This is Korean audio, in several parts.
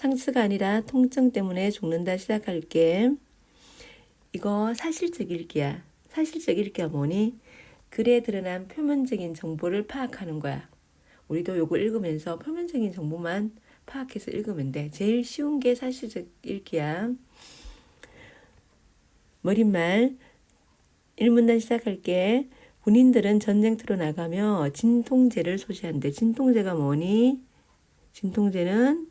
상처가 아니라 통증 때문에 죽는다 시작할게. 이거 사실적 읽기야. 사실적 읽기가 뭐니? 글에 드러난 표면적인 정보를 파악하는 거야. 우리도 요거 읽으면서 표면적인 정보만 파악해서 읽으면 돼. 제일 쉬운 게 사실적 읽기야. 머릿말 1문단 시작할게. 군인들은 전쟁터로 나가며 진통제를 소지한대. 진통제가 뭐니? 진통제는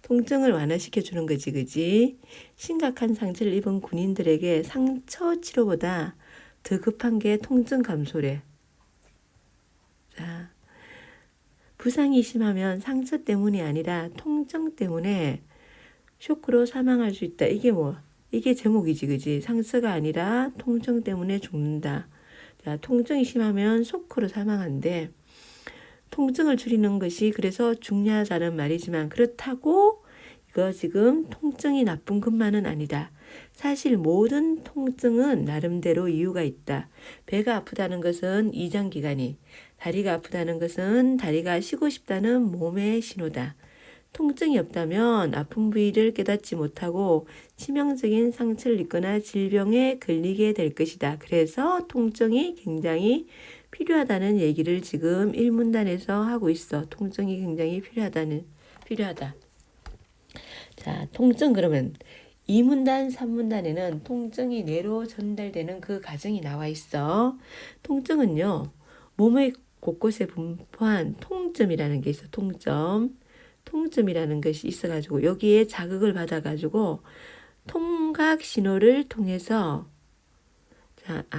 통증을 완화시켜주는 거지, 그지? 심각한 상처를 입은 군인들에게 상처 치료보다 더 급한 게 통증 감소래. 자, 부상이 심하면 상처 때문이 아니라 통증 때문에 쇼크로 사망할 수 있다. 이게 뭐? 이게 제목이지, 그지? 상처가 아니라 통증 때문에 죽는다. 자, 통증이 심하면 쇼크로 사망한대. 통증을 줄이는 것이 그래서 중요하다는 말이지만 그렇다고 이거 지금 통증이 나쁜 것만은 아니다. 사실 모든 통증은 나름대로 이유가 있다. 배가 아프다는 것은 이장기관이, 다리가 아프다는 것은 다리가 쉬고 싶다는 몸의 신호다. 통증이 없다면 아픈 부위를 깨닫지 못하고 치명적인 상처를 입거나 질병에 걸리게 될 것이다. 그래서 통증이 굉장히 필요하다는 얘기를 지금 1문단에서 하고 있어. 통증이 굉장히 필요하다. 자, 통증 그러면 2문단, 3문단에는 통증이 뇌로 전달되는 그 과정이 나와 있어. 통증은요, 몸의 곳곳에 분포한 통점이라는 게 있어. 통점이라는 것이 있어가지고 여기에 자극을 받아가지고 통각 신호를 통해서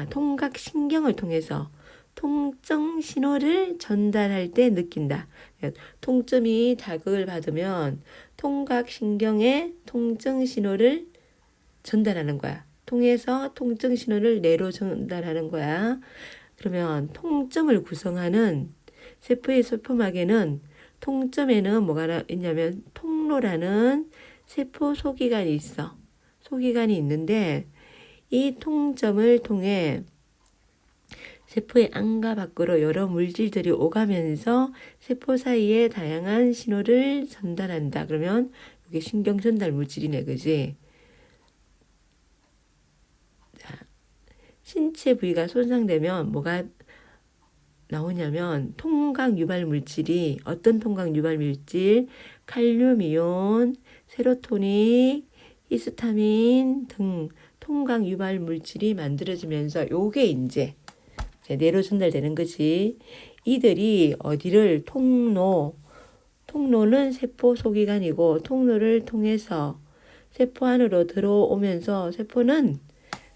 통각 신경을 통해서 통증 신호를 전달할 때 느낀다. 통점이 자극을 받으면 통각 신경에 통증 신호를 전달하는 거야. 통해서 통증 신호를 뇌로 전달하는 거야. 그러면 통점을 구성하는 세포의 세포막에는 통점에는 뭐가 있냐면 통로라는 세포 소기관이 있어. 소기관이 있는데 이 통점을 통해 세포의 안과 밖으로 여러 물질들이 오가면서 세포 사이에 다양한 신호를 전달한다. 그러면 이게 신경 전달 물질이네, 그지? 자, 신체 부위가 손상되면 뭐가 나오냐면 통각 유발 물질이 어떤 통각 유발 물질? 칼륨이온, 세로토닌, 히스타민 등 통각 유발 물질이 만들어지면서 요게 이제 뇌로 전달되는 거지. 이들이 어디를 통로는 세포 소기관이고 통로를 통해서 세포 안으로 들어오면서 세포는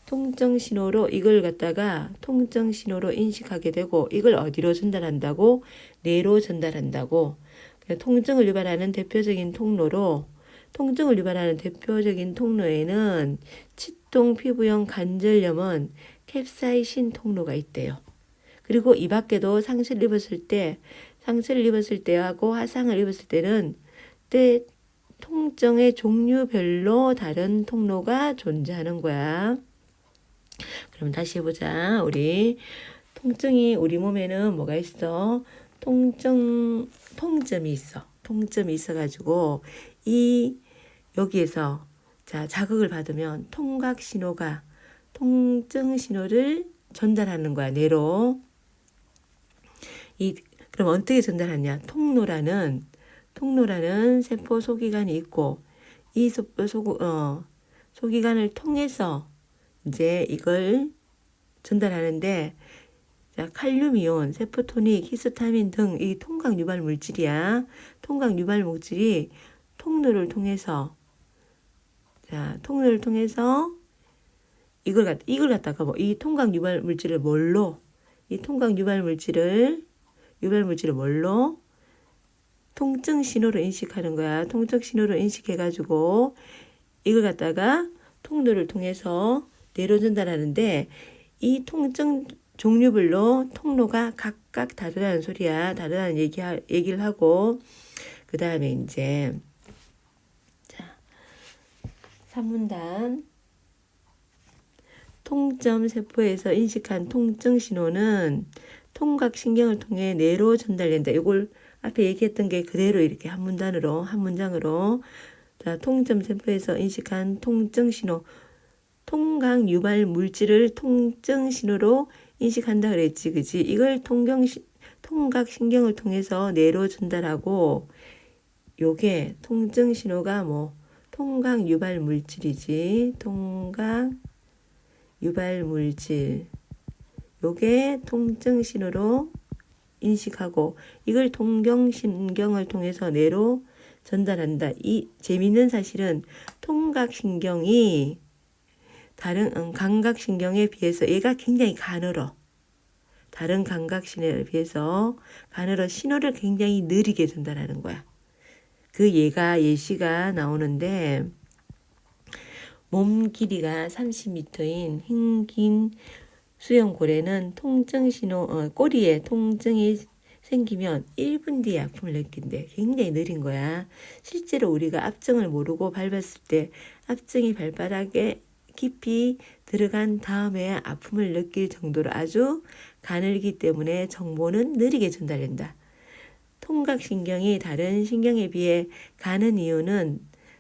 통증 신호로 이걸 갖다가 통증 신호로 인식하게 되고 이걸 어디로 전달한다고? 뇌로 전달한다고. 통증을 유발하는 대표적인 통로에는 치통, 피부염, 관절염은 캡사이신 통로가 있대요. 그리고 이 밖에도 상처를 입었을 때하고 화상을 입었을 때는 통증의 종류별로 다른 통로가 존재하는 거야. 그럼 다시 해보자. 통증이 우리 몸에는 뭐가 있어? 통점이 있어. 통점이 있어가지고 여기에서 자극을 받으면 통각 신호가 통증 신호를 전달하는 거야. 뇌로. 그럼 어떻게 전달하냐? 통로라는 세포 소기관이 있고 이 소기관을 통해서 이제 이걸 전달하는데 칼륨이온, 세포토닉, 히스타민 등 이 통각 유발 물질이야. 통각 유발 물질이 통로를 통해서 이걸 갖다가 이 통각 유발 물질을 뭘로? 통증 신호로 인식하는 거야. 통증 신호로 인식해가지고 이걸 갖다가 통로를 통해서 뇌로 전달하는데 이 통증 종류별로 통로가 각각 다르다는 소리야. 다르다는 얘기를 하고 그 다음에 이제 3문단 통점 세포에서 인식한 통증 신호는 통각 신경을 통해 뇌로 전달된다. 이걸 앞에 얘기했던 게 그대로 이렇게 한 문단으로, 한 문장으로. 자, 통점 샘플에서 인식한 통증 신호. 통각 유발 물질을 통증 신호로 인식한다 그랬지, 그지? 이걸 통각 신경을 통해서 뇌로 전달하고, 요게 통증 신호가 뭐 통각 유발 물질이지. 통각 유발 물질. 요게 통증 신호로 인식하고 이걸 통경신경을 통해서 뇌로 전달한다. 이 재미있는 사실은 통각신경이 다른 감각신경에 비해서 얘가 굉장히 가늘어. 다른 감각신경에 비해서 가늘어 신호를 굉장히 느리게 전달하는 거야. 그 얘가 예시가 나오는데 몸 길이가 30m인 흰긴 수염고래는 통증 신호, 꼬리에 통증이 생기면 1분 뒤에 아픔을 느낀대. 굉장히 느린 거야. 실제로 우리가 압정을 모르고 밟았을 때 압정이 발바닥에 깊이 들어간 다음에 아픔을 느낄 정도로 아주 가늘기 때문에 정보는 느리게 전달된다. 통각신경이 다른 신경에 비해 가는 이유는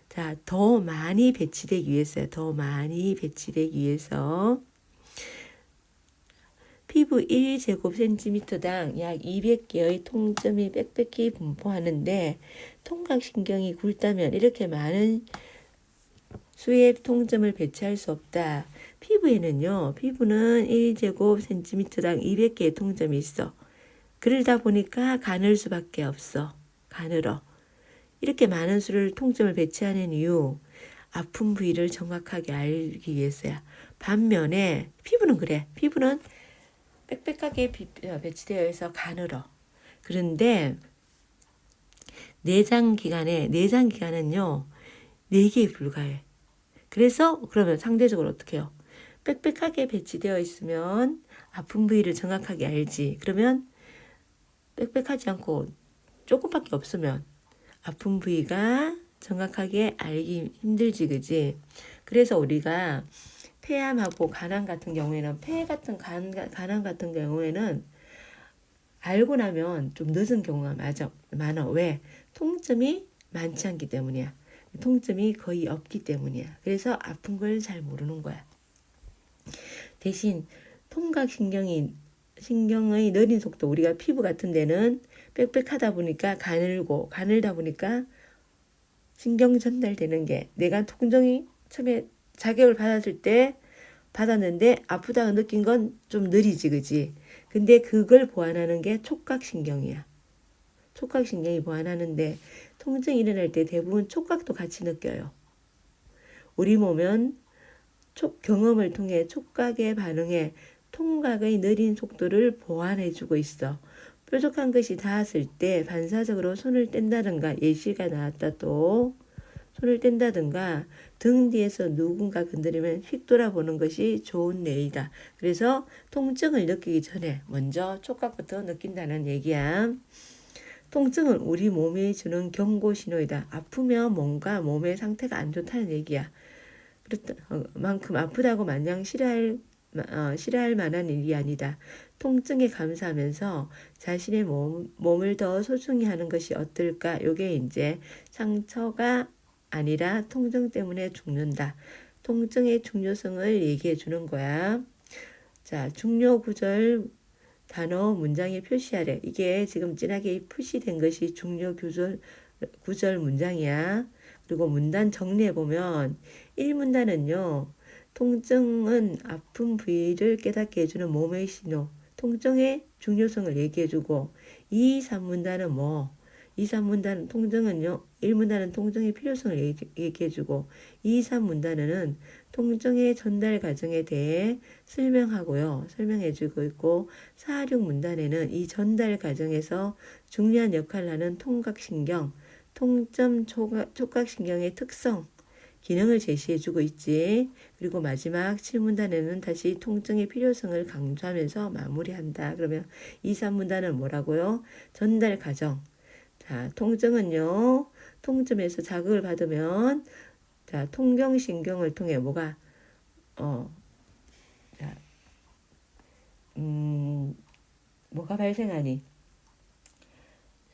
자, 더 많이 배치되기 위해서요. 더 많이 배치되기 위해서 피부 1제곱센티미터당 약 200개의 통점이 빽빽히 분포하는데 통각신경이 굵다면 이렇게 많은 수의 통점을 배치할 수 없다. 피부에는요. 피부는 1제곱센티미터당 200개의 통점이 있어. 그러다 보니까 가늘 수밖에 없어. 가늘어. 이렇게 많은 수를 통점을 배치하는 이유 아픈 부위를 정확하게 알기 위해서야. 반면에 피부는 그래. 피부는 빽빽하게 배치되어 있어 가늘어. 그런데 내장기관은요 4개에 불과해. 그래서 그러면 상대적으로 어떻게 해요? 빽빽하게 배치되어 있으면 아픈 부위를 정확하게 알지. 그러면 빽빽하지 않고 조금밖에 없으면 아픈 부위가 정확하게 알기 힘들지, 그지? 그래서 우리가 폐암하고 간암 같은 경우에는 간암 같은 경우에는 알고 나면 좀 늦은 경우가 많아. 왜? 통증이 많지 않기 때문이야. 통증이 거의 없기 때문이야. 그래서 아픈 걸 잘 모르는 거야. 대신 통각신경의 느린 속도, 우리가 피부 같은 데는 빽빽하다 보니까 가늘다 보니까 신경 전달되는 게 내가 통증이 처음에 자극을 받았는데 아프다고 느낀 건 좀 느리지, 그지? 근데 그걸 보완하는 게 촉각신경이야. 촉각신경이 보완하는데 통증이 일어날 때 대부분 촉각도 같이 느껴요. 우리 몸은 경험을 통해 촉각에 반응해 통각의 느린 속도를 보완해주고 있어. 뾰족한 것이 닿았을 때 반사적으로 손을 뗀다든가 예시가 나왔다 또 손을 뗀다든가 등 뒤에서 누군가 건드리면 휙 돌아보는 것이 좋은 예이다. 그래서 통증을 느끼기 전에 먼저 촉각부터 느낀다는 얘기야. 통증은 우리 몸이 주는 경고 신호이다. 아프면 뭔가 몸의 상태가 안 좋다는 얘기야. 만큼 아프다고 마냥 싫어할 만한 일이 아니다. 통증에 감사하면서 자신의 몸을 더 소중히 하는 것이 어떨까? 요게 이제 상처가 아니라 통증 때문에 죽는다. 통증의 중요성을 얘기해 주는 거야. 자, 중요 구절 단어 문장에 표시하래. 이게 지금 진하게 표시된 것이 중요 구절 문장이야. 그리고 문단 정리해보면 1문단은요. 통증은 아픈 부위를 깨닫게 해주는 몸의 신호. 통증의 중요성을 얘기해주고 2, 3문단은 뭐? 2, 3문단 통증은요. 1문단은 통증의 필요성을 얘기해주고 2, 3문단은 통증의 전달 과정에 대해 설명해주고 있고 4, 6문단에는 이 전달 과정에서 중요한 역할을 하는 통각신경, 통점 촉각신경의 특성, 기능을 제시해주고 있지. 그리고 마지막 7문단에는 다시 통증의 필요성을 강조하면서 마무리한다. 그러면 2, 3문단은 뭐라고요? 전달 과정. 자, 통증은요. 통점에서 자극을 받으면 자, 통경신경을 통해 뭐가 자, 뭐가 발생하니?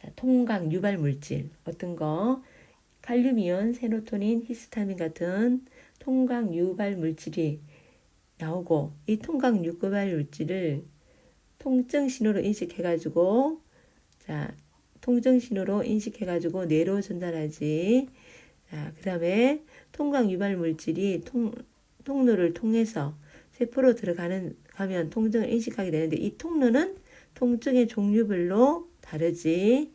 자, 통각 유발 물질 어떤 거? 칼륨이온, 세로토닌, 히스타민 같은 통각 유발 물질이 나오고 이 통각 유발 물질을 통증 신호로 인식해가지고 자 통증 신호로 인식해가지고 뇌로 전달하지. 자, 그 다음에 통각 유발 물질이 통로를 통해서 세포로 가면 통증을 인식하게 되는데 이 통로는 통증의 종류별로 다르지.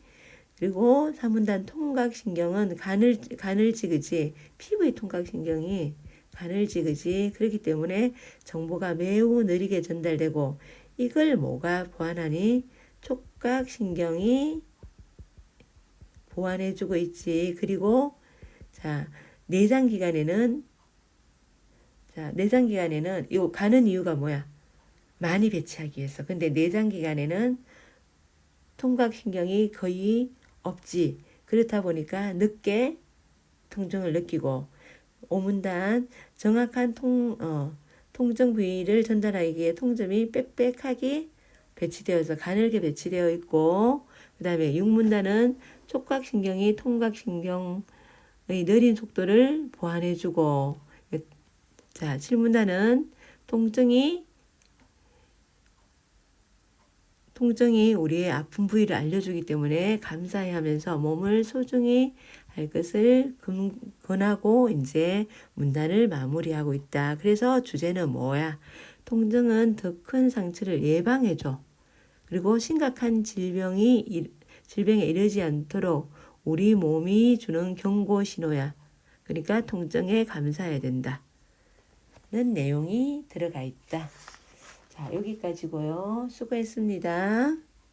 그리고 3분단 통각신경은 간을 지그지. 피부의 통각신경이 간을 지그지. 그렇기 때문에 정보가 매우 느리게 전달되고 이걸 뭐가 보완하니? 촉각신경이 보완해주고 있지. 그리고 자 내장기관에는 요 가는 이유가 뭐야? 많이 배치하기 위해서. 근데 내장기관에는 통각신경이 거의 없지. 그렇다 보니까 늦게 통증을 느끼고 오문단 정확한 통증 부위를 전달하기 위해 통점이 빽빽하게 배치되어서 가늘게 배치되어 있고 그 다음에 육문단은 촉각신경이 통각신경의 느린 속도를 보완해주고 자, 칠문단은 통증이 우리의 아픈 부위를 알려주기 때문에 감사해 하면서 몸을 소중히 할 것을 권하고 이제 문단을 마무리하고 있다. 그래서 주제는 뭐야? 통증은 더 큰 상처를 예방해줘. 그리고 심각한 질병에 이르지 않도록 우리 몸이 주는 경고 신호야. 그러니까 통증에 감사해야 된다. 는 내용이 들어가 있다. 자, 여기까지고요. 수고했습니다.